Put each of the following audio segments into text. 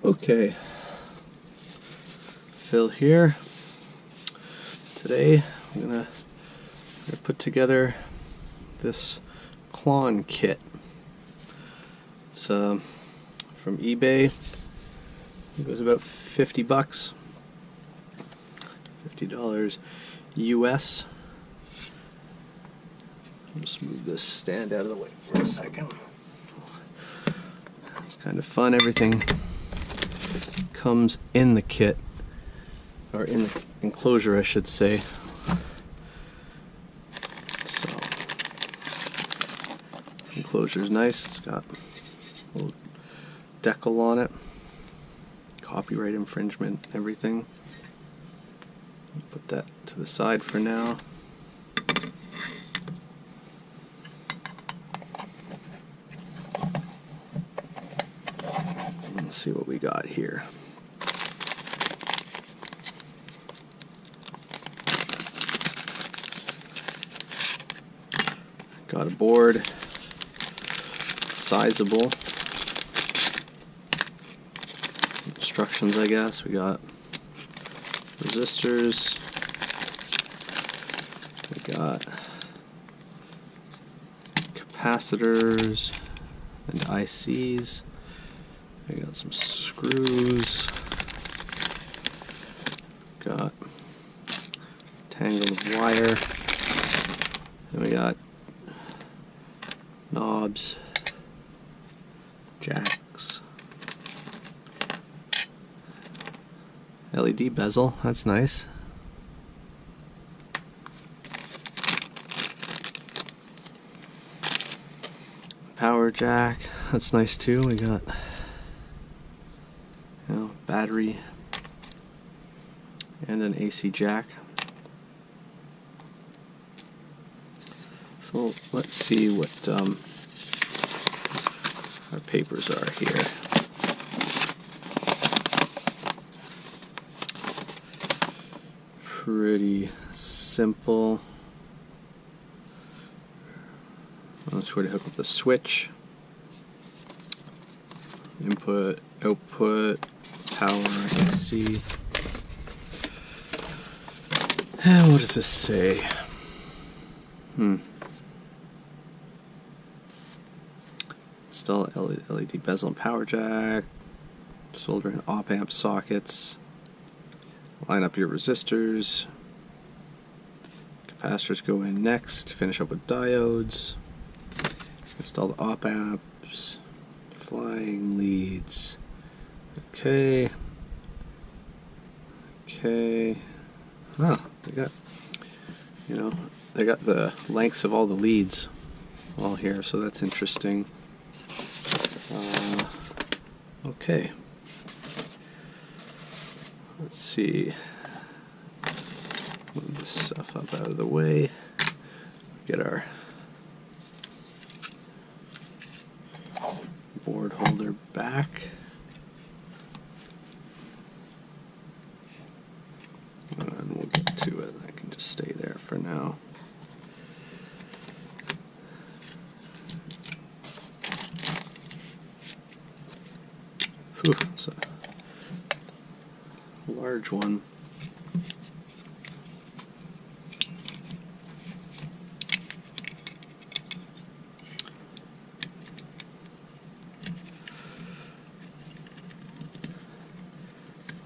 Okay, Phil here. Today I'm gonna put together this Klon kit. It's from eBay. It was about $50, $50 US. I'll just move this stand out of the way for a second. It's kind of fun. Everything comes in the kit, or in the enclosure I should say. So, enclosure is nice. It's got a little decal on it, copyright infringement, everything. Put that to the side for now. Let's see what we got here. Got a board, sizable. Instructions, I guess. We got resistors. We got capacitors and ICs. We got some screws. Got tangle of wire. And we got knobs, jacks, LED bezel, that's nice. Power jack, that's nice too. We got, battery and an AC jack. So let's see what our papers are here. Pretty simple. That's where to hook up the switch. Input, output, power, AC. And what does this say? Install LED bezel and power jack. Solder in op-amp sockets. Line up your resistors. Capacitors go in next. Finish up with diodes. Install the op-amps. Flying leads. Okay. Oh, they got the lengths of all the leads all here, so that's interesting. Okay. Let's see. Move this stuff up out of the way. Get our board holder back. And we'll get to it. I can just stay there for now. Whew, it's a large one.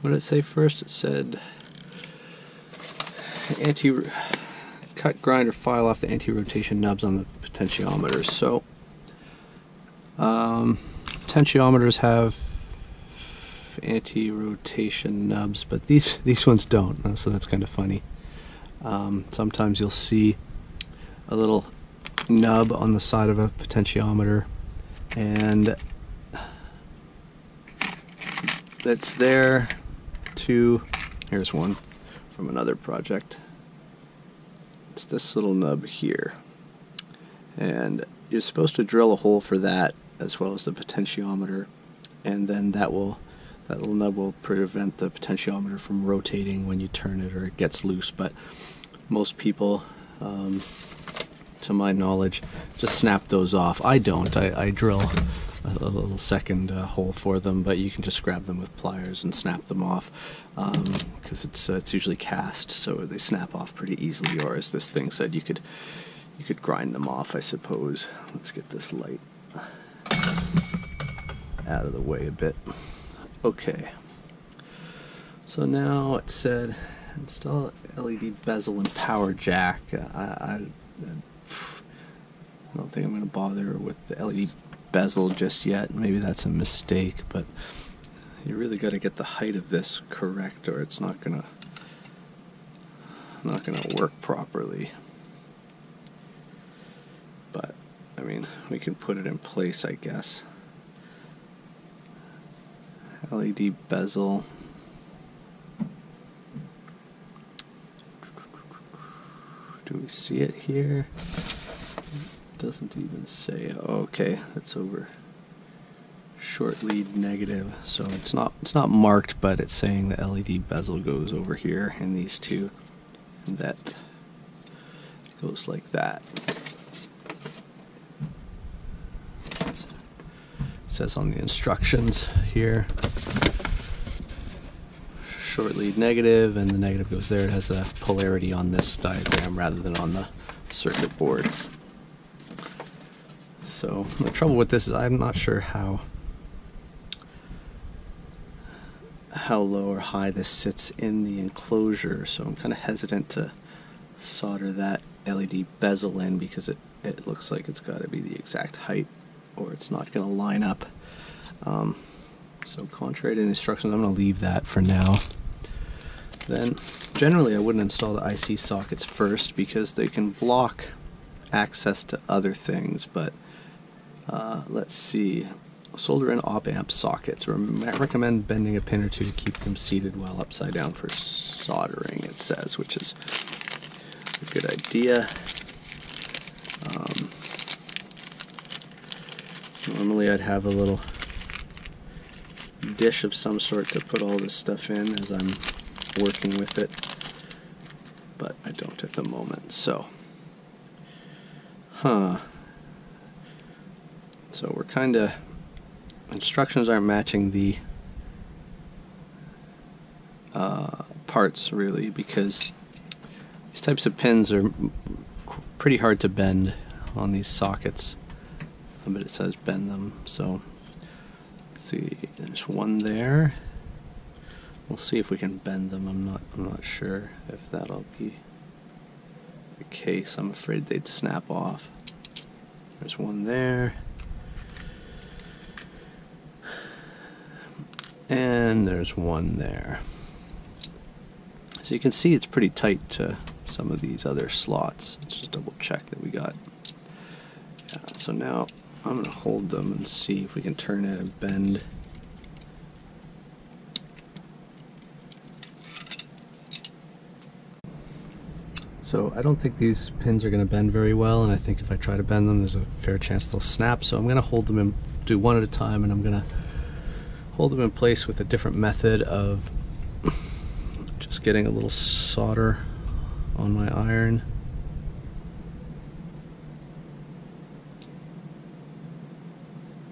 What did it say first? It said cut, grind, or file off the anti-rotation nubs on the potentiometers. So potentiometers have anti-rotation nubs, but these ones don't, so that's kind of funny. Sometimes you'll see a little nub on the side of a potentiometer, and that's there to, here's one from another project. It's this little nub here, and you're supposed to drill a hole for that as well as the potentiometer, and then that little nub will prevent the potentiometer from rotating when you turn it or it gets loose. But most people, to my knowledge, just snap those off. I don't. I drill a little second hole for them, but you can just grab them with pliers and snap them off, because it's usually cast, so they snap off pretty easily. Or as this thing said, you could grind them off, I suppose. Let's get this light out of the way a bit. Okay. So now it said install LED bezel and power jack. I don't think I'm going to bother with the LED bezel just yet. Maybe that's a mistake, but you really got to get the height of this correct, or it's not gonna work properly. But I mean, we can put it in place, I guess. LED bezel. Do we see it here? Doesn't even say. Okay, that's over short lead negative, so it's not marked, but it's saying the LED bezel goes over here in these two, and that goes like that. It says on the instructions here, short lead negative, and the negative goes there. It has the polarity on this diagram rather than on the circuit board. So the trouble with this is I'm not sure how low or high this sits in the enclosure, so I'm kind of hesitant to solder that LED bezel in, because it looks like it's got to be the exact height or it's not going to line up. So contrary to the instructions, I'm going to leave that for now. Then generally I wouldn't install the IC sockets first, because they can block access to other things, but let's see. Solder in op-amp sockets. Recommend bending a pin or two to keep them seated while upside down for soldering, it says, which is a good idea. Normally I'd have a little dish of some sort to put all this stuff in as I'm working with it, but I don't at the moment, so so we're kind of, instructions aren't matching the parts really, because these types of pins are pretty hard to bend on these sockets, but it says bend them. So let's see, there's one there. We'll see if we can bend them. I'm not sure if that'll be the case. I'm afraid they'd snap off. There's one there. And there's one there. So you can see it's pretty tight to some of these other slots. Let's just double check that we got. Yeah, so now I'm going to hold them and see if we can turn it and bend. So I don't think these pins are going to bend very well, and I think if I try to bend them, there's a fair chance they'll snap. So I'm going to hold them and do one at a time, and I'm going to hold them in place with a different method of just getting a little solder on my iron.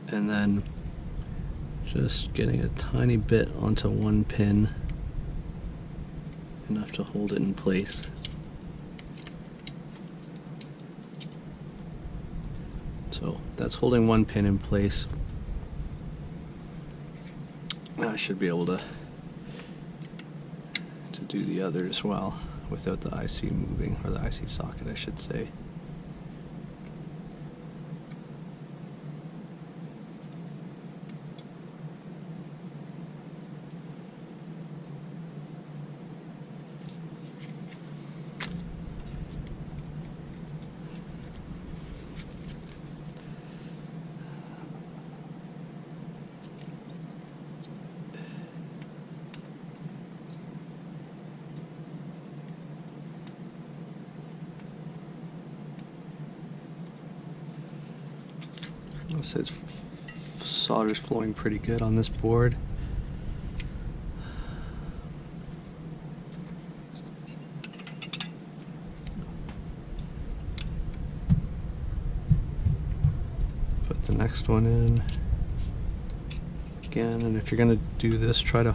And then just getting a tiny bit onto one pin, enough to hold it in place. So that's holding one pin in place. Now I should be able to do the other as well without the IC moving, or the IC socket I should say. It says solder's flowing pretty good on this board. Put the next one in. again, and if you're going to do this, try to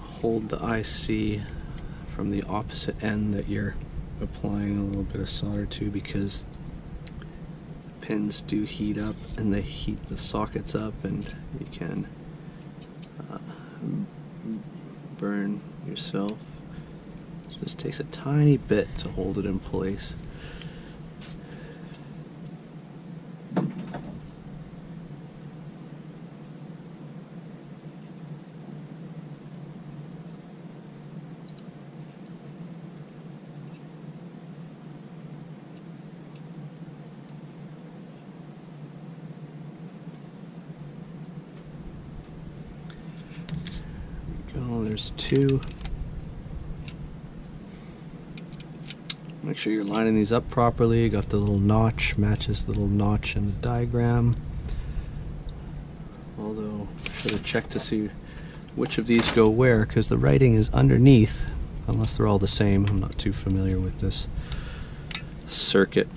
hold the IC from the opposite end that you're applying a little bit of solder to, because pins do heat up and they heat the sockets up, and you can burn yourself. It just takes a tiny bit to hold it in place. There's two. Make sure you're lining these up properly. You got the little notch, matches the little notch in the diagram. Although, I should have checked to see which of these go where, because the writing is underneath, unless they're all the same. I'm not too familiar with this circuit.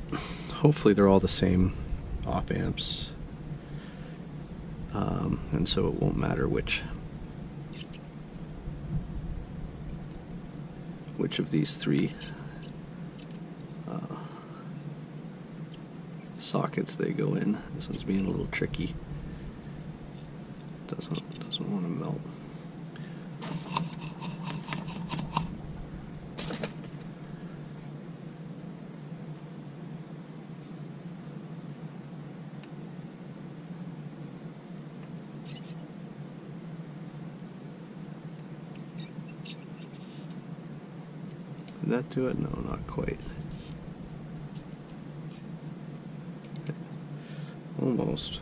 Hopefully they're all the same op amps, and so it won't matter which of these three sockets they go in. This one's being a little tricky. Doesn't want to melt. Did that do it? No, not quite. Almost.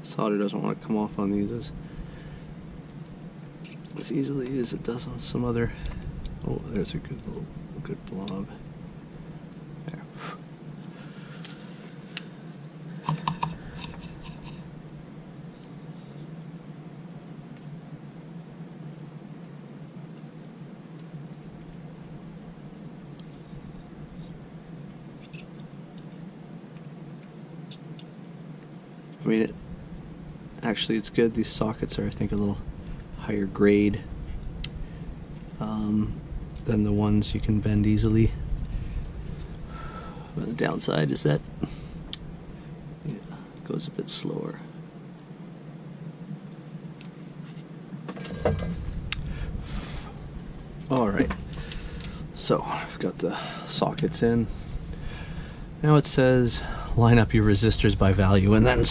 Solder doesn't want to come off on these as easily as it does on some other. Oh, there's a good blob. There. I mean, actually it's good. These sockets are, I think, a little higher grade than the ones you can bend easily. But the downside is that it goes a bit slower. Alright, so I've got the sockets in. Now it says line up your resistors by value and then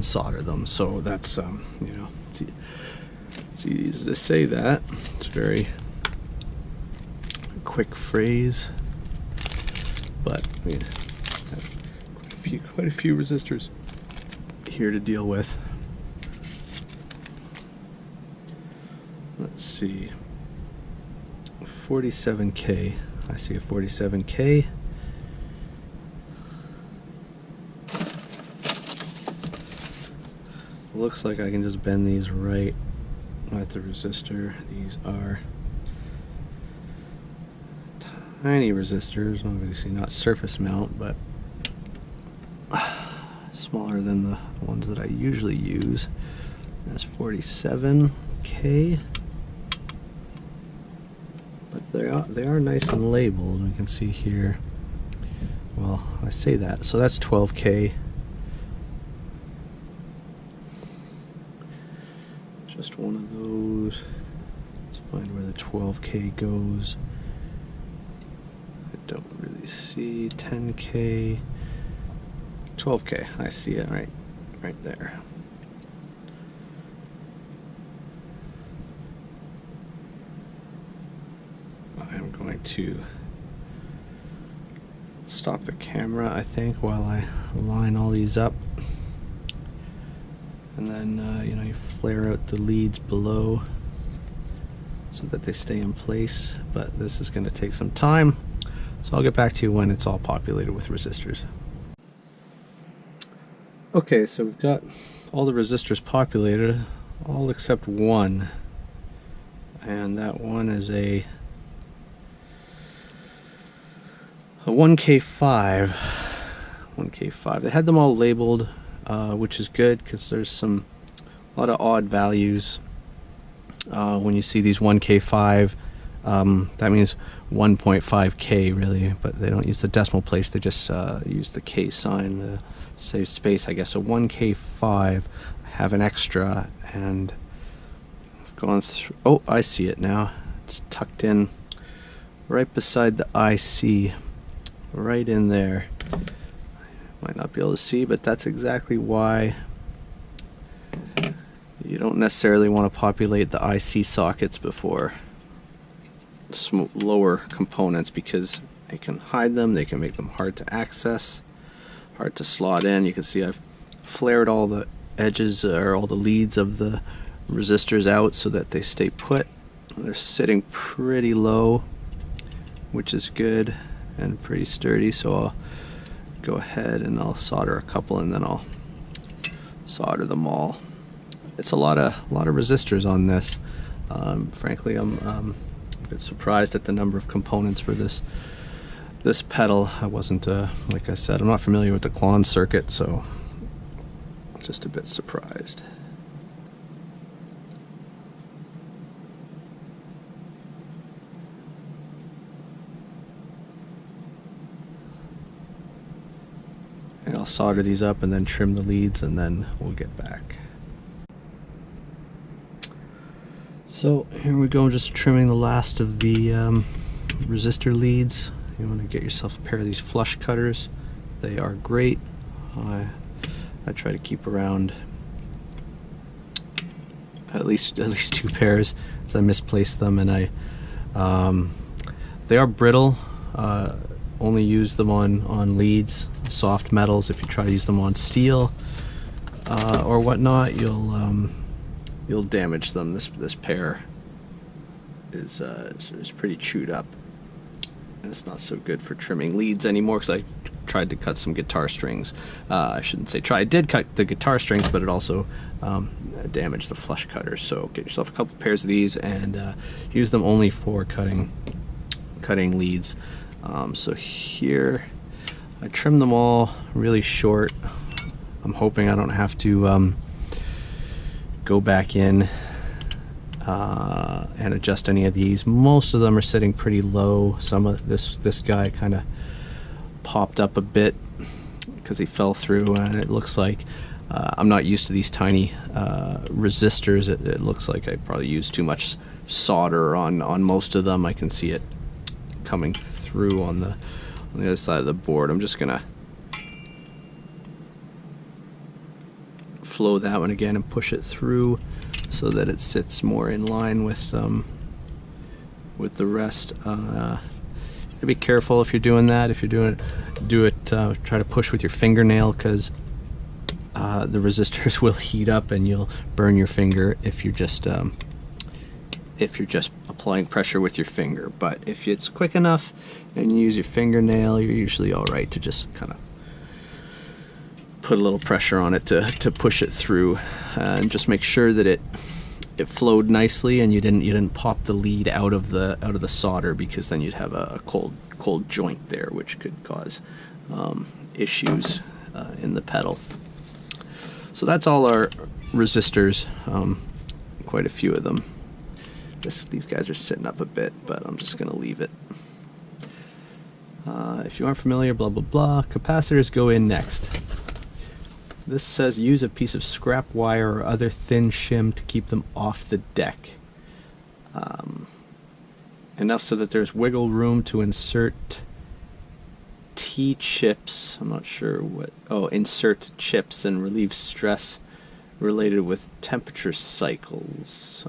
solder them. So that's you know, it's easy to say that. It's a very quick phrase, but I mean, quite a few resistors here to deal with. Let's see, 47K. I see a 47K. Looks like I can just bend these right at the resistor. These are tiny resistors, obviously not surface mount, but smaller than the ones that I usually use. That's 47K, but they are nice and labeled. We can see here. Well, I say that, so that's 12K. Just one of those. Let's find where the 12K goes. I don't really see 10K. 12K, I see it right there. I'm going to stop the camera, I think, while I line all these up. And then, you know, you flare out the leads below so that they stay in place. But this is going to take some time, so I'll get back to you when it's all populated with resistors. Okay, so we've got all the resistors populated, all except one. And that one is a 1K5. 1K5. They had them all labeled which is good because there's a lot of odd values. When you see these 1K5, that means 1.5K really, but they don't use the decimal place, they just use the K sign to save space, I guess. So 1K5, I have an extra, and I've gone through, oh, I see it now. It's tucked in right beside the IC, right in there. Might not be able to see, but that's exactly why you don't necessarily want to populate the IC sockets before lower components, because they can hide them, they can make them hard to access, hard to slot in. You can see I've flared all the edges or all the leads of the resistors out so that they stay put. They're sitting pretty low, which is good and pretty sturdy, so I'll go ahead and I'll solder a couple and then I'll solder them all. It's a lot of resistors on this. Frankly, I'm a bit surprised at the number of components for this pedal. I wasn't, like I said, I'm not familiar with the Klon circuit, so just a bit surprised. And I'll solder these up and then trim the leads, and then we'll get back. So here we go, just trimming the last of the resistor leads. You want to get yourself a pair of these flush cutters. They are great. I try to keep around at least 2 pairs, as I misplaced them, and they are brittle. Only use them on leads, soft metals. If you try to use them on steel or whatnot, you'll damage them. This pair is pretty chewed up. It's not so good for trimming leads anymore, because I tried to cut some guitar strings. I shouldn't say try. I did cut the guitar strings, but it also damaged the flush cutters. So get yourself a couple pairs of these and use them only for cutting leads. So here I trimmed them all really short. I'm hoping I don't have to go back in and adjust any of these. Most of them are sitting pretty low. Some of this guy kind of popped up a bit because he fell through, and it looks like I'm not used to these tiny resistors. It looks like I probably used too much solder on most of them. I can see it coming through on the other side of the board. I'm just gonna flow that one again and push it through so that it sits more in line with the rest. Be careful if you're doing that. If you're doing it, try to push with your fingernail, because the resistors will heat up and you'll burn your finger if you're just applying pressure with your finger. But if it's quick enough and you use your fingernail, you're usually all right to just kind of put a little pressure on it to push it through, and just make sure that it flowed nicely and you didn't pop the lead out of the solder, because then you'd have a cold joint there, which could cause issues in the pedal. So that's all our resistors, quite a few of them. These guys are sitting up a bit, but I'm just gonna leave it. If you aren't familiar, blah blah blah, capacitors go in next. This says use a piece of scrap wire or other thin shim to keep them off the deck. Enough so that there's wiggle room to insert T-chips. I'm not sure what. Oh, insert chips and relieve stress related with temperature cycles.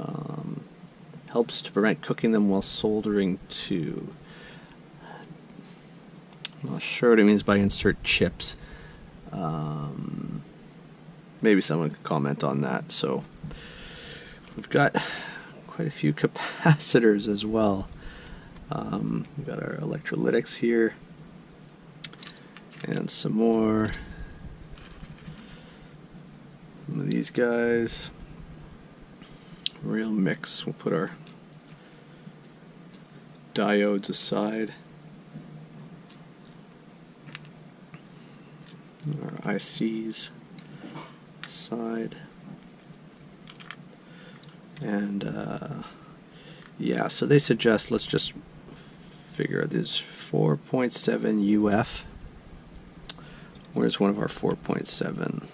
Helps to prevent cooking them while soldering too. I'm not sure what it means by insert chips. Maybe someone could comment on that. So we've got quite a few capacitors as well. We've got our electrolytics here and some more. Some of these guys. Real mix. We'll put our diodes aside. Our ICs. side. And yeah, so they suggest, let's just figure out this 4.7 UF. Where's one of our 4.7?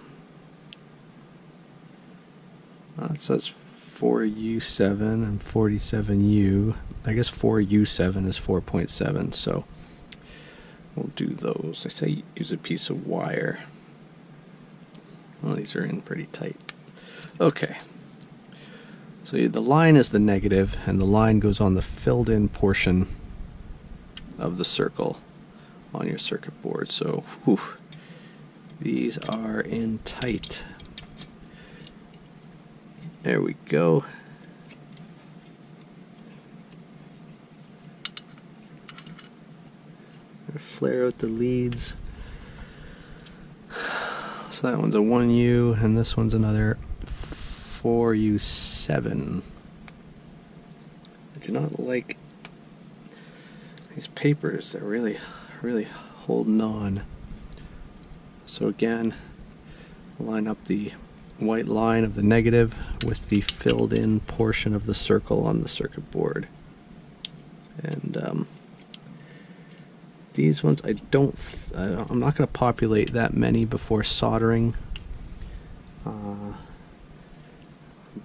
It says 4U7 and 47U. I guess 4U7 is 4.7, so we'll do those. I say use a piece of wire. Well, these are in pretty tight. Okay. So the line is the negative, and the line goes on the filled-in portion of the circle on your circuit board. So, whew, these are in tight. There we go. Flare out the leads. So that one's a 1U, and this one's another 4U7. I do not like these papers. They're really holding on. So again, line up the white line of the negative with the filled in portion of the circle on the circuit board. And these ones, I'm not going to populate that many before soldering,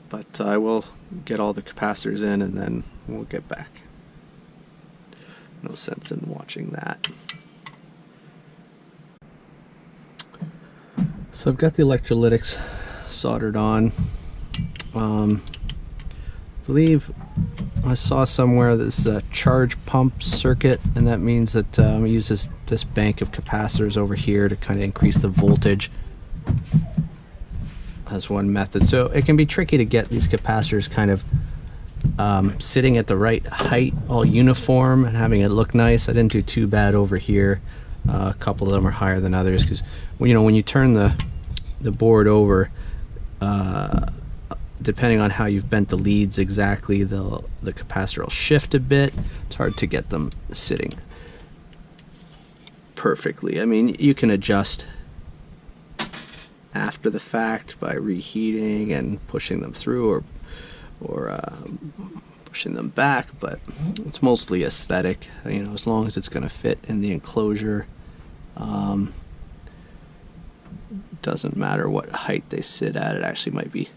but I will get all the capacitors in and then we'll get back. No sense in watching that. So I've got the electrolytics soldered on. I believe I saw somewhere this charge pump circuit, and that means that I use this bank of capacitors over here to kind of increase the voltage. That's one method. So it can be tricky to get these capacitors kind of sitting at the right height, all uniform, and having it look nice. I didn't do too bad over here. A couple of them are higher than others because, you know, when you turn the board over, depending on how you've bent the leads exactly, the capacitor will shift a bit. It's hard to get them sitting perfectly. I mean, you can adjust after the fact by reheating and pushing them through, or pushing them back, but it's mostly aesthetic. You know, as long as it's going to fit in the enclosure, doesn't matter what height they sit at. It actually might be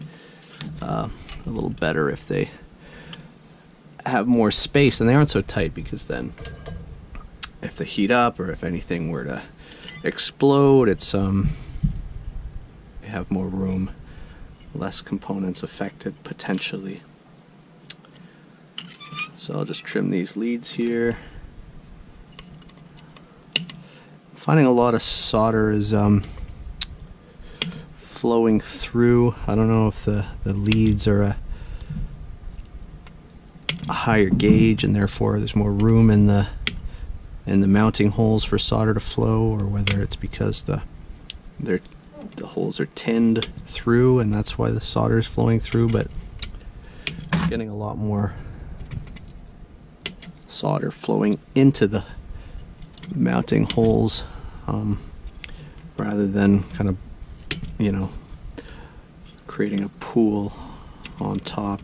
a little better if they have more space and they aren't so tight, because then if they heat up or if anything were to explode, it's they have more room, less components affected potentially. So I'll just trim these leads here. Finding a lot of solder is flowing through. I don't know if the leads are a higher gauge and therefore there's more room in the mounting holes for solder to flow, or whether it's because the holes are tinned through and that's why the solder is flowing through. But getting a lot more solder flowing into the mounting holes rather than kind of, you know, creating a pool on top.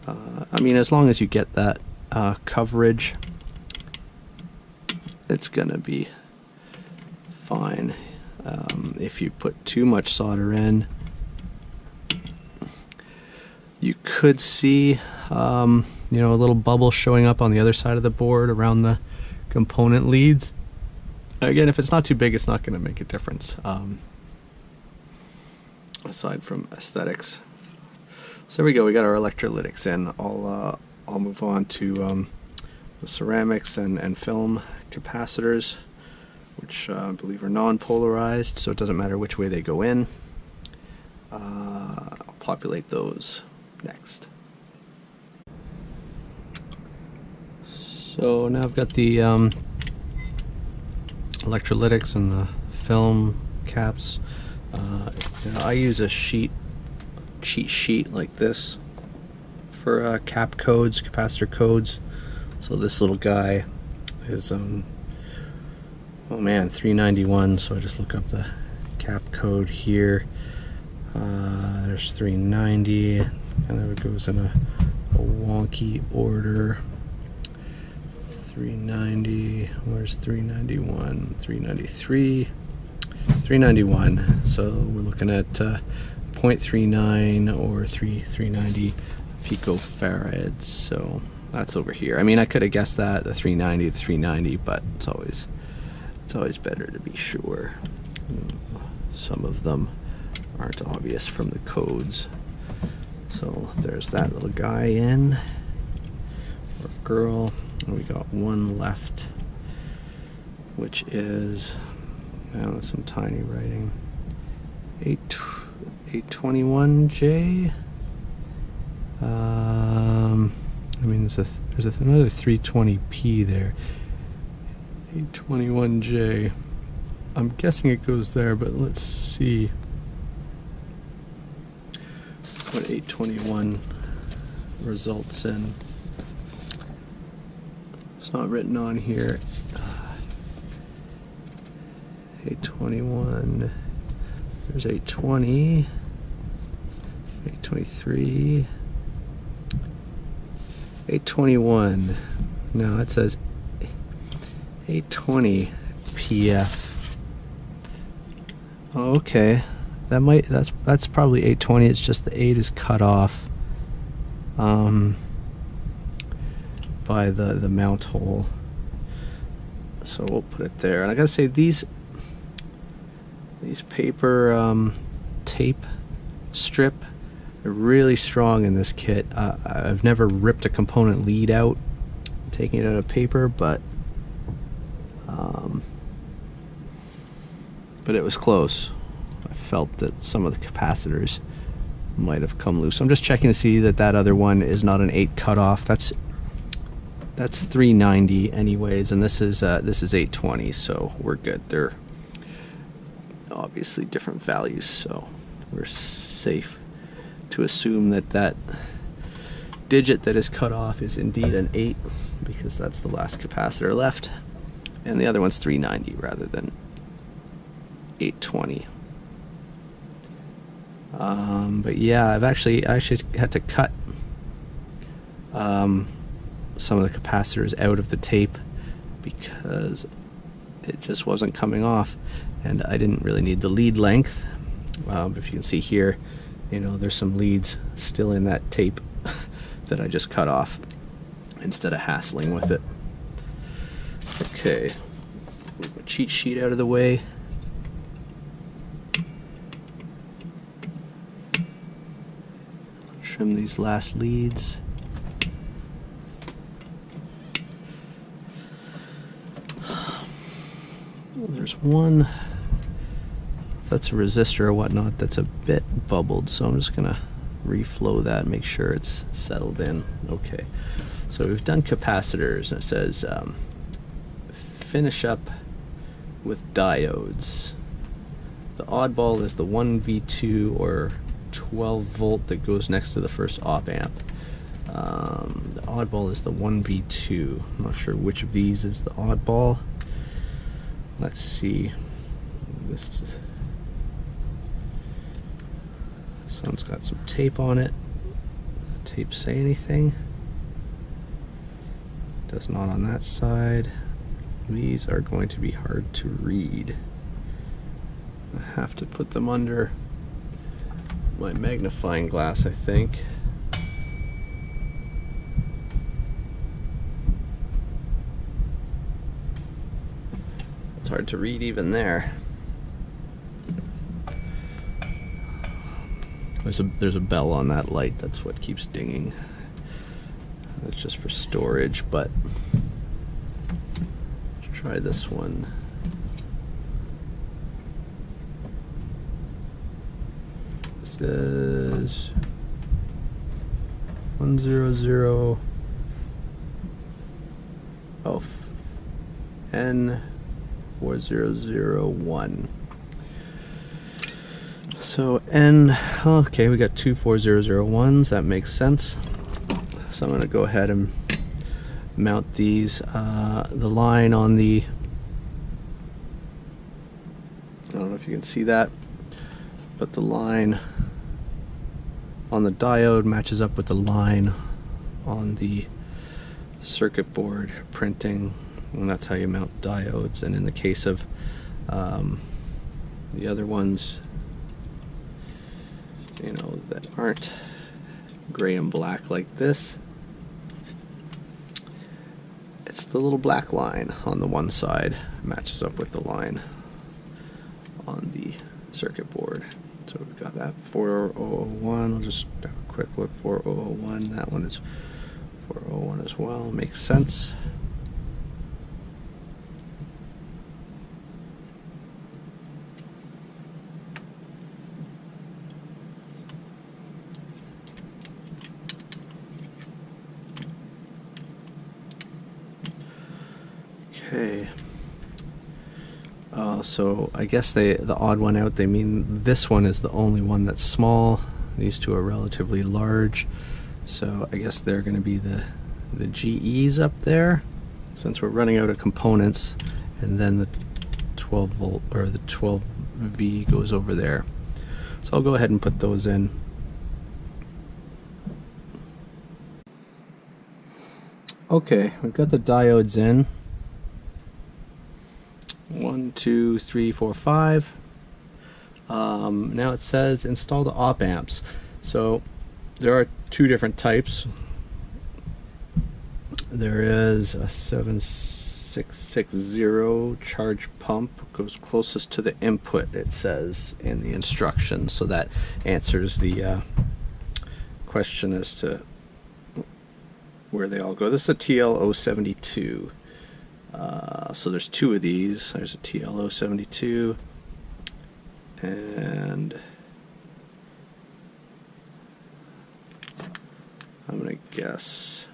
I mean, as long as you get that coverage, it's gonna be fine. If you put too much solder in, you could see you know, a little bubble showing up on the other side of the board around the component leads. Again, if it's not too big, it's not going to make a difference, aside from aesthetics. So there we go. We got our electrolytics in. I'll move on to the ceramics and film capacitors, which I believe are non-polarized, so it doesn't matter which way they go in. I'll populate those next. So now I've got the electrolytics and the film caps. You know, I use a cheat sheet like this for cap codes, capacitor codes. So this little guy is oh man, 391. So I just look up the cap code here. There's 390, kind of it goes in a wonky order. 390, where's 391, 393, 391, so we're looking at 0.39 or 390 picofarads, so that's over here. I mean, I could have guessed that, the 390, the 390, but it's always better to be sure. Some of them aren't obvious from the codes. So there's that little guy in, or girl. And we got one left, which is, now some tiny writing, 821J. I mean, there's another 320P there. 821J. I'm guessing it goes there, but let's see what 821 results in. It's not written on here. 821. There's 820. 823. 821. No, it says 820 PF. Oh, okay. That's probably 820. It's just the 8 is cut off by the mount hole. So we'll put it there. And I gotta say, these paper tape strip are really strong in this kit. I've never ripped a component lead out taking it out of paper, but it was close. I felt that some of the capacitors might have come loose. I'm just checking to see that other one is not an 8 cutoff. That's 390 anyways, and this is 820, so we're good. They're obviously different values, so we're safe to assume that digit that is cut off is indeed an 8, because that's the last capacitor left, and the other one's 390 rather than 820. But yeah, I actually had to cut some of the capacitors out of the tape because it just wasn't coming off, and I didn't really need the lead length. If you can see here, you know, there's some leads still in that tape that I just cut off instead of hassling with it. Okay, move my cheat sheet out of the way. Trim these last leads. There's one, that's a resistor or whatnot, that's a bit bubbled, so I'm just gonna reflow that, make sure it's settled in. Okay, so we've done capacitors, and it says finish up with diodes. The oddball is the 1V2 or 12 volt that goes next to the first op amp. The oddball is the 1V2. I'm not sure which of these is the oddball. Let's see. This one's got some tape on it. Tape say anything? Does not on that side. These are going to be hard to read. I have to put them under my magnifying glass, I think. It's hard to read even there. There's a bell on that light, that's what keeps dinging. It's just for storage, but let's try this one. This is 100 N4001. So okay, we got two 4001s, that makes sense. So I'm going to go ahead and mount these. The line on the, I don't know if you can see that, but the line on the diode matches up with the line on the circuit board printing, and that's how you mount diodes. And in the case of the other ones, you know, that aren't gray and black like this, it's the little black line on the one side matches up with the line on the circuit board. So we've got that 4001. I'll just have a quick look. 4001. That one is 401 as well. Makes sense. Okay. So I guess the odd one out, they mean this one is the only one that's small. These two are relatively large. So I guess they're going to be the GEs up there, since we're running out of components, and then the 12 volt or the 12V goes over there. So I'll go ahead and put those in. Okay, we've got the diodes in. 1, 2, 3, 4, 5. Now it says install the op amps. So there are two different types. There is a 7660 charge pump, goes closest to the input, it says in the instructions. So that answers the question as to where they all go. This is a TL072. So there's two of these. There's a TL072 and I'm going to guess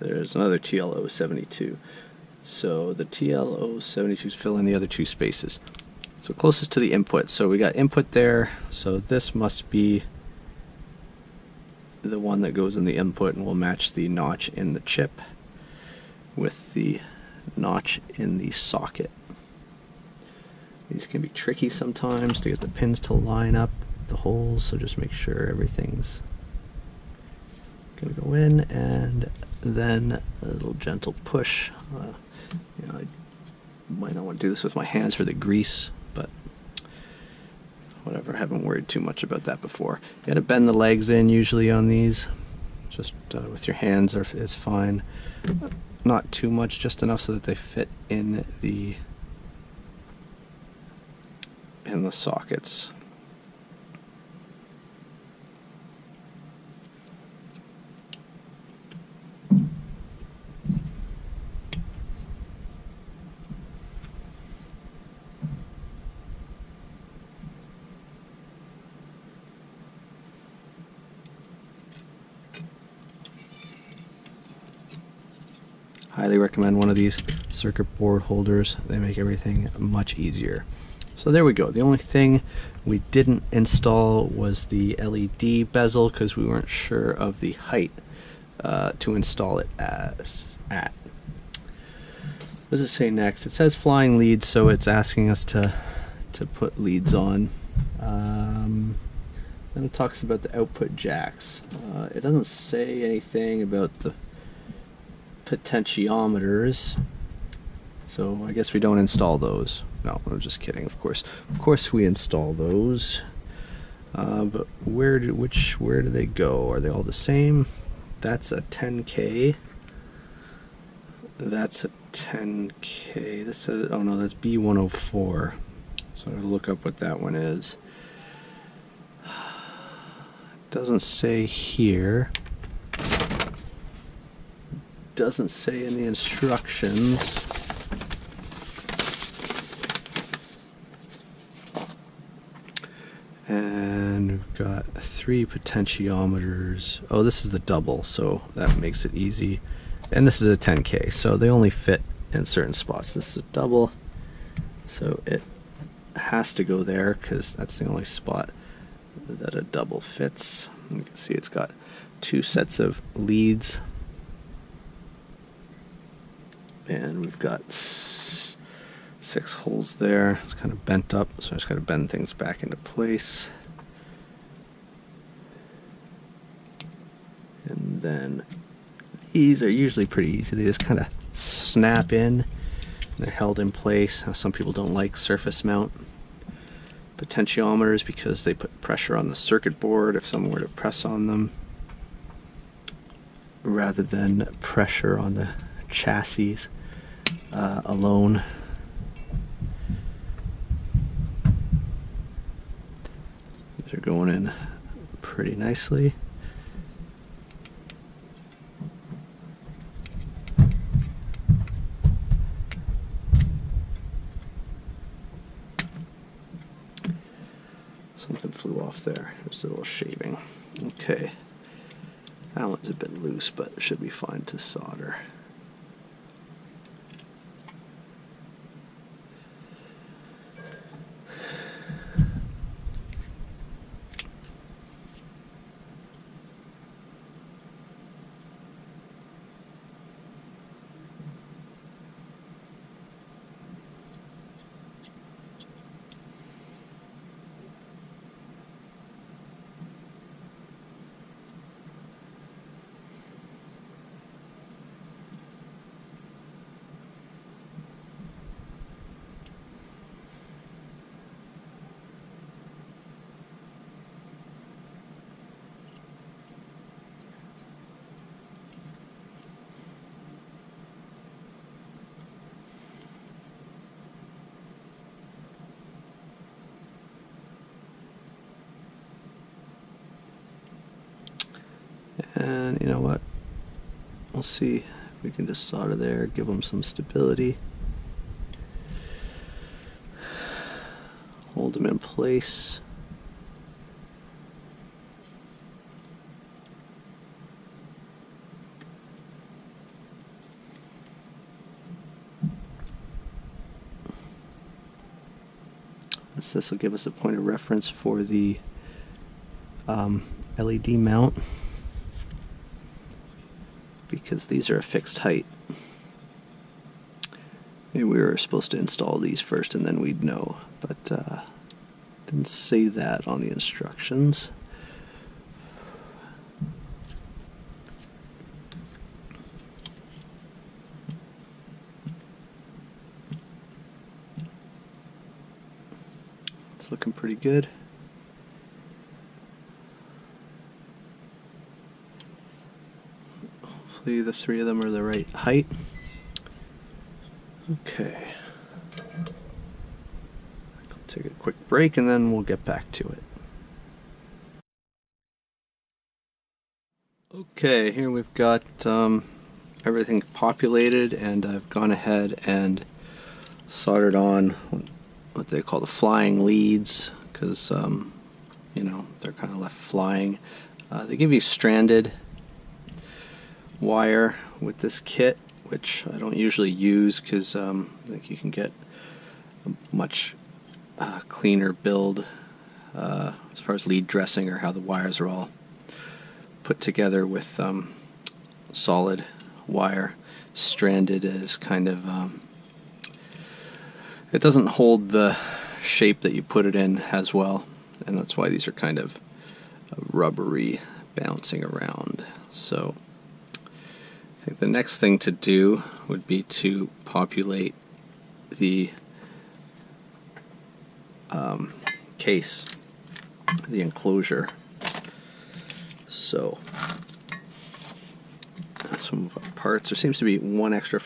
there's another TL072. So the TL072s fill in the other two spaces. So closest to the input. So we got input there. So this must be the one that goes in the input, and will match the notch in the chip with the notch in the socket. These can be tricky sometimes to get the pins to line up the holes, so just make sure everything's going to go in, and then a little gentle push. You know, I might not want to do this with my hands for the grease, but whatever, I haven't worried too much about that before. You got to bend the legs in usually on these, just with your hands is fine. Not too much, just enough so that they fit in the sockets. Highly recommend one of these circuit board holders. They make everything much easier. So there we go. The only thing we didn't install was the LED bezel because we weren't sure of the height to install it at. What does it say next? It says flying leads, so it's asking us to put leads on. Then it talks about the output jacks. It doesn't say anything about the potentiometers, so I guess we don't install those. No, I'm just kidding. Of course we install those. But where do they go? Are they all the same? That's a 10K. That's a 10K. This is, oh no, that's B104. So I'll look up what that one is. Doesn't say here. Doesn't say in the instructions. And we've got 3 potentiometers. Oh, this is the double, so that makes it easy. And this is a 10K, so they only fit in certain spots. This is a double, so it has to go there because that's the only spot that a double fits. You can see it's got 2 sets of leads. And we've got 6 holes there. It's kind of bent up, so I just got to bend things back into place. then these are usually pretty easy. They just kind of snap in. They're held in place. Some people don't like surface mount potentiometers because they put pressure on the circuit board if someone were to press on them, rather than pressure on the chassis alone. These are going in pretty nicely. Something flew off there. There's a little shaving. Okay. Allen's a bit loose, but it should be fine to solder. And you know what? We'll see if we can just solder there, give them some stability. Hold them in place. This will give us a point of reference for the LED mount, because these are a fixed height. Maybe we were supposed to install these first and then we'd know, but didn't say that on the instructions. It's looking pretty good. Hopefully the three of them are the right height. Okay. I'll take a quick break and then we'll get back to it. Okay, here we've got everything populated, and I've gone ahead and soldered on what they call the flying leads, because you know, they're kind of left flying. They give you stranded wire with this kit, which I don't usually use because I think you can get a much cleaner build as far as lead dressing, or how the wires are all put together with solid wire. Stranded is kind of it doesn't hold the shape that you put it in as well, and that's why these are kind of rubbery, bouncing around. So I think the next thing to do would be to populate the case, the enclosure. So some of our parts, there seems to be one extra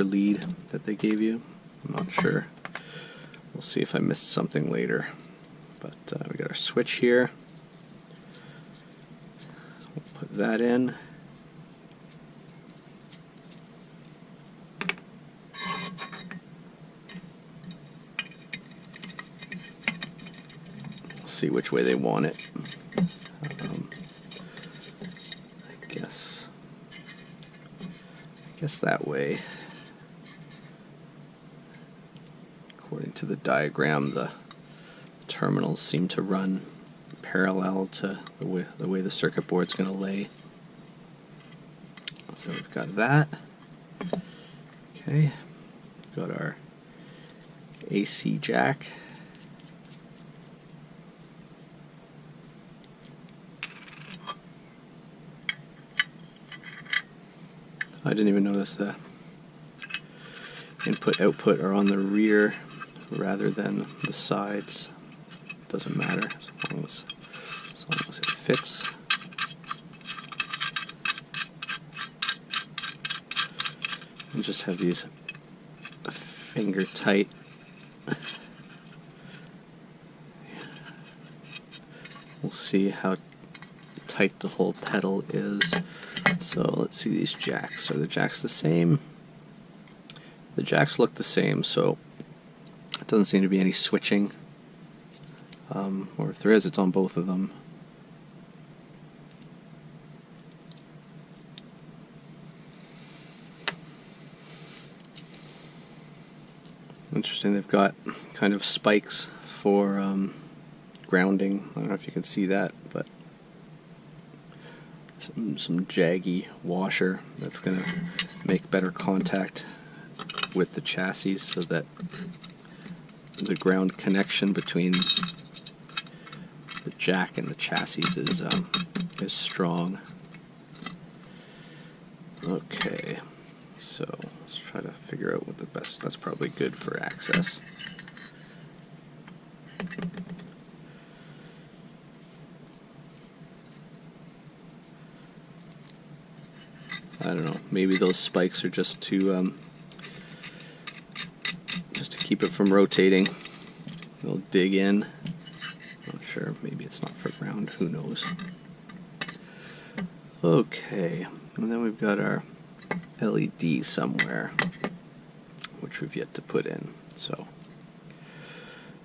lead that they gave you. I'm not sure. We'll see if I missed something later. But we got our switch here. We'll put that in. See which way they want it. I guess that way. According to the diagram, the terminals seem to run parallel to the way the circuit board's going to lay. So we've got that. Okay, we've got our AC jack. I didn't even notice that input output are on the rear rather than the sides. Doesn't matter as long as it fits. And just have these finger tight. We'll see how tight the whole pedal is. So let's see these jacks. Are the jacks the same? The jacks look the same, so it doesn't seem to be any switching. Or if there is, it's on both of them. Interesting, they've got kind of spikes for grounding. I don't know if you can see that, but some jaggy washer that's going to make better contact with the chassis so that the ground connection between the jack and the chassis is strong. Okay, so let's try to figure out what the best. That's probably good for access. I don't know. Maybe those spikes are just to keep it from rotating. They'll dig in. Not sure. Maybe it's not for ground. Who knows? Okay, and then we've got our LED somewhere, which we've yet to put in. So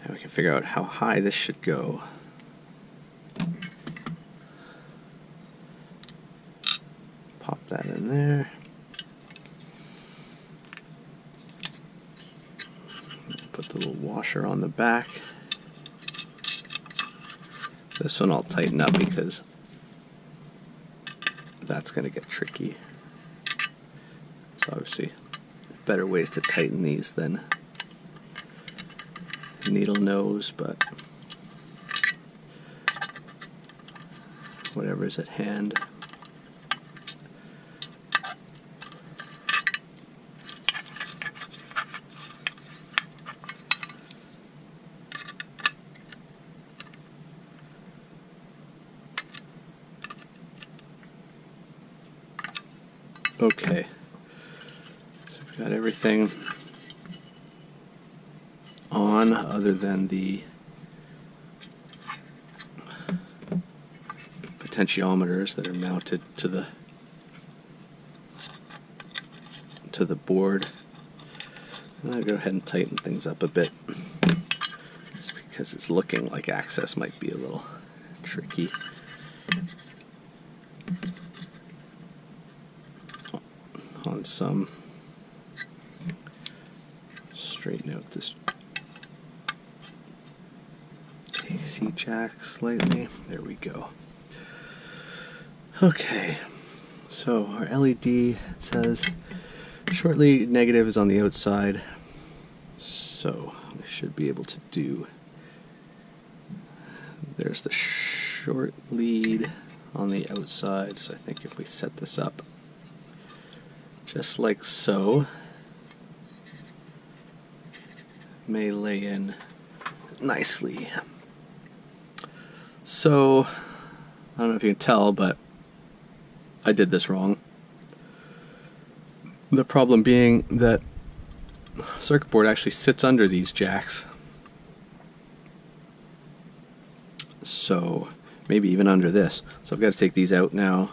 now we can figure out how high this should go. Pop that in there. Put the little washer on the back. This one I'll tighten up because that's going to get tricky. So obviously better ways to tighten these than needle nose, but whatever's at hand. Okay, so we've got everything on other than the potentiometers that are mounted to the board. And I'll go ahead and tighten things up a bit just because it's looking like access might be a little tricky. On some, straighten out this AC jack slightly. There we go. Okay, so our LED says shortly negative is on the outside, so we should be able to do. There's the short lead on the outside, so I think if we set this up just like so, may lay in nicely. So, I don't know if you can tell, but I did this wrong. The problem being that the circuit board actually sits under these jacks. So, maybe even under this. So I've got to take these out now,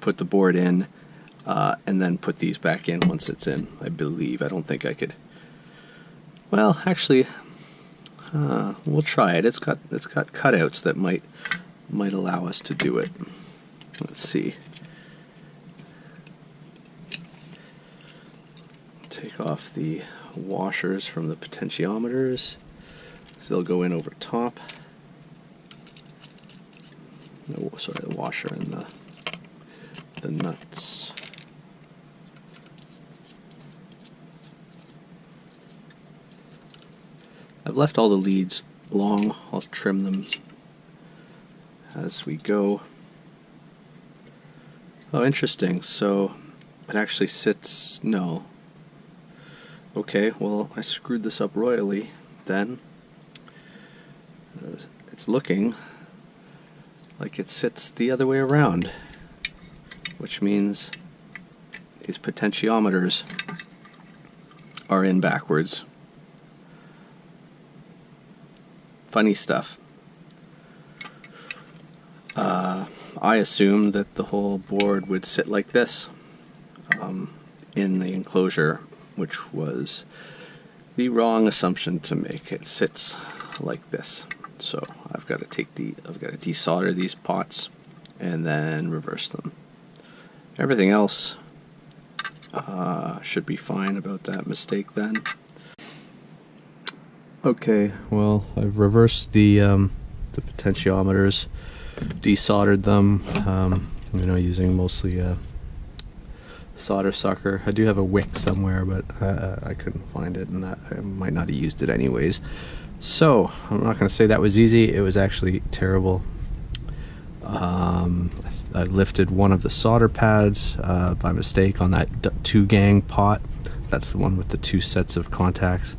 put the board in, and then put these back in once it's in, I believe. I don't think I could. Well, actually, we'll try it. It's got cutouts that might allow us to do it. Let's see. Take off the washers from the potentiometers, so they'll go in over top. No, sorry, the washer and the nuts. I've left all the leads long. I'll trim them as we go. Oh, interesting. So It actually sits, no. Okay, well, I screwed this up royally then. It's looking like it sits the other way around, which means these potentiometers are in backwards. Funny stuff. I assumed that the whole board would sit like this in the enclosure, which was the wrong assumption to make. It sits like this. So I've got to desolder these pots and then reverse them. Everything else should be fine about that mistake then. Okay, well, I've reversed the potentiometers, desoldered them, using mostly a solder sucker. I do have a wick somewhere, but I couldn't find it, and I might not have used it anyways. So, I'm not going to say that was easy. It was actually terrible. I lifted one of the solder pads by mistake on that 2-gang pot. That's the one with the 2 sets of contacts.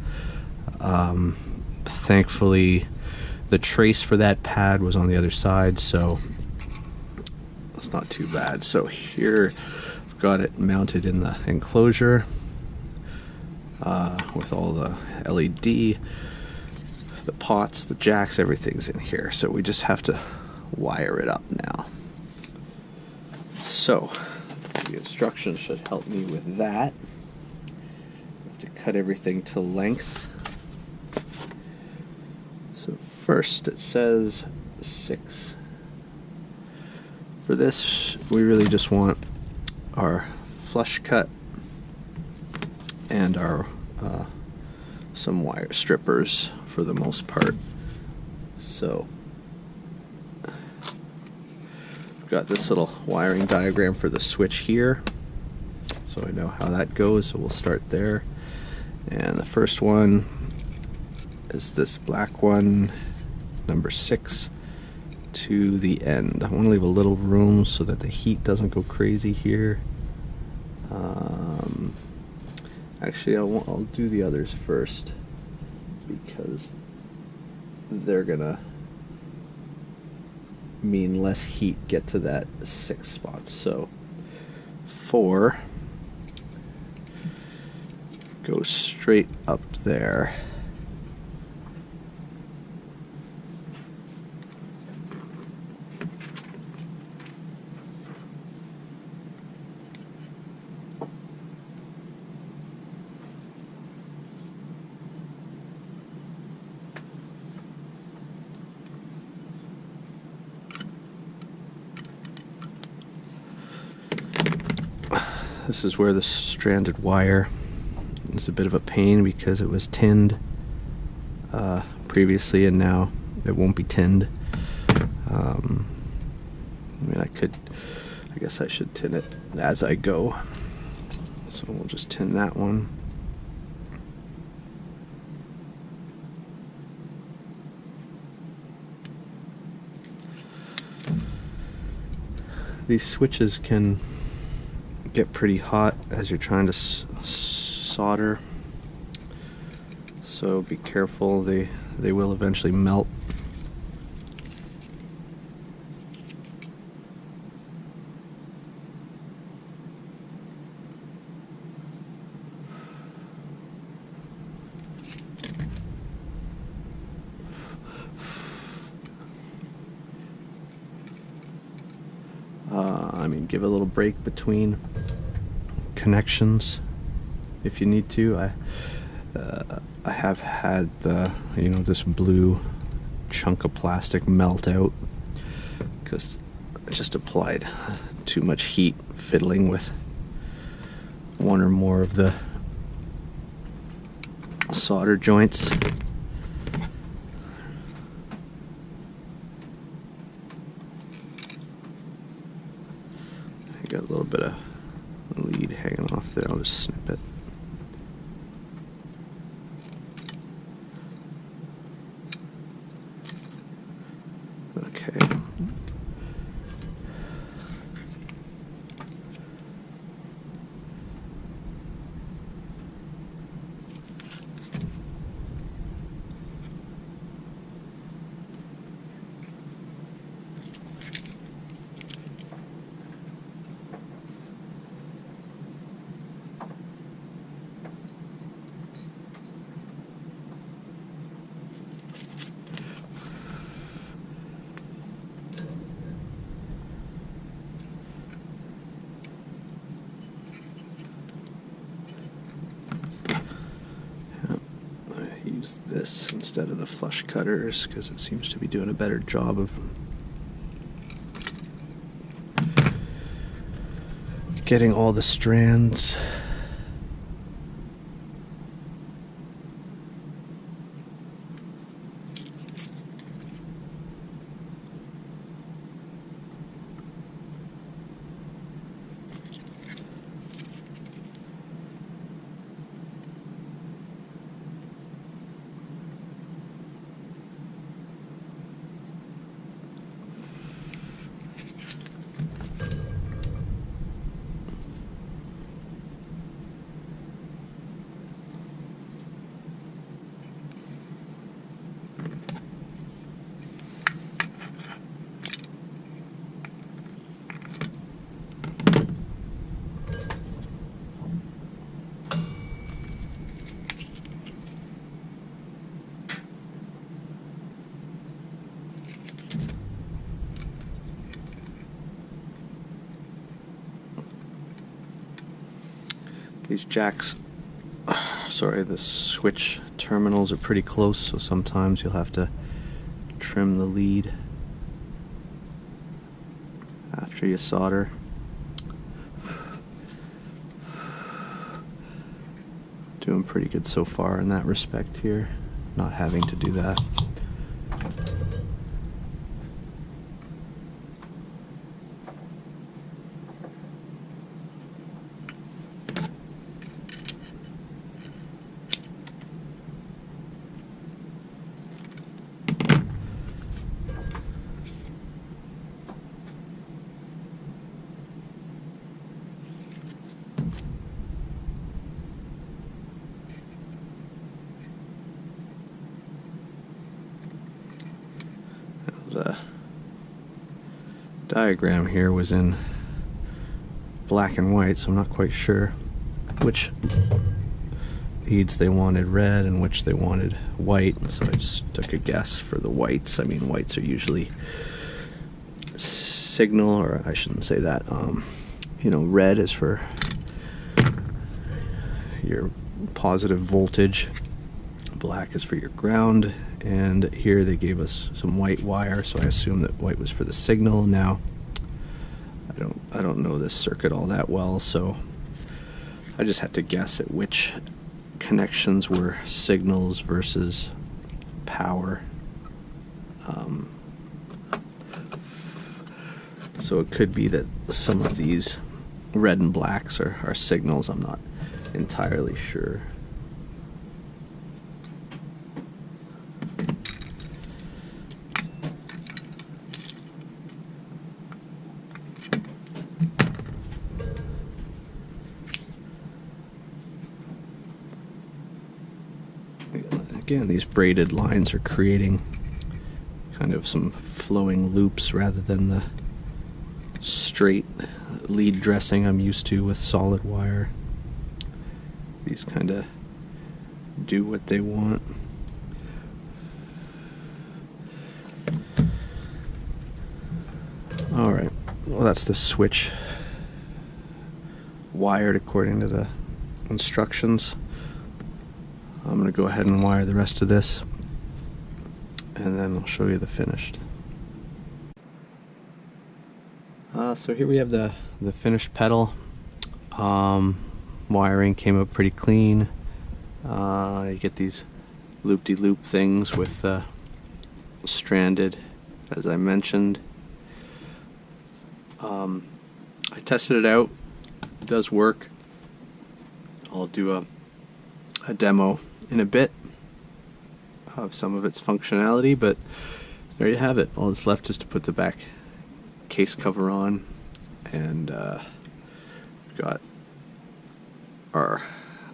Thankfully, the trace for that pad was on the other side, so it's not too bad. So here, I've got it mounted in the enclosure with all the LED, the pots, the jacks, everything's in here. So we just have to wire it up now. So the instructions should help me with that. I have to cut everything to length. So first it says 6. For this, we really just want our flush cut and our some wire strippers for the most part. So I've got this little wiring diagram for the switch here, so I know how that goes. So we'll start there, and the first one is this black one, number 6, to the end. I want to leave a little room so that the heat doesn't go crazy here. Actually, I'll do the others first, because they're gonna mean less heat get to that 6 spot. So 4 goes straight up there. This is where the stranded wire is a bit of a pain, because it was tinned previously and now it won't be tinned. I guess I should tin it as I go. So we'll just tin that one. These switches can get pretty hot as you're trying to solder, so be careful. They will eventually melt. Give a little break between connections if you need to. I have had this blue chunk of plastic melt out because I just applied too much heat fiddling with one or more of the solder joints. Got a little bit of lead hanging off there. I'll just snip it. Okay. this instead of the flush cutters because it seems to be doing a better job of getting all the strands. These jacks, the switch terminals are pretty close, so sometimes you'll have to trim the lead after you solder. Doing pretty good so far in that respect here, not having to do that. The diagram here was in black and white, so I'm not quite sure which leads they wanted red and which they wanted white, so I just took a guess for the whites. I mean, whites are usually signal, or I shouldn't say that, red is for your positive voltage, black is for your ground, and here they gave us some white wire, so I assume that white was for the signal. Now I don't know this circuit all that well, so I just had to guess at which connections were signals versus power. So it could be that some of these red and blacks are signals. I'm not entirely sure. Again, these braided lines are creating kind of some flowing loops rather than the straight lead dressing I'm used to with solid wire. These kind of do what they want. Alright, well, that's the switch wired according to the instructions. I'm going to go ahead and wire the rest of this, and then I'll show you the finished. So here we have the finished pedal. Wiring came up pretty clean. You get these loop-de-loop things with stranded, as I mentioned. I tested it out. It does work. I'll do a demo in a bit of some of its functionality, but there you have it. All that's left is to put the back case cover on, and we've got our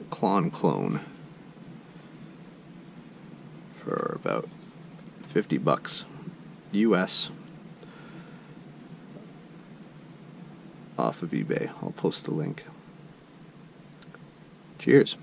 Klon clone for about $50 US off of eBay. I'll post the link. Cheers.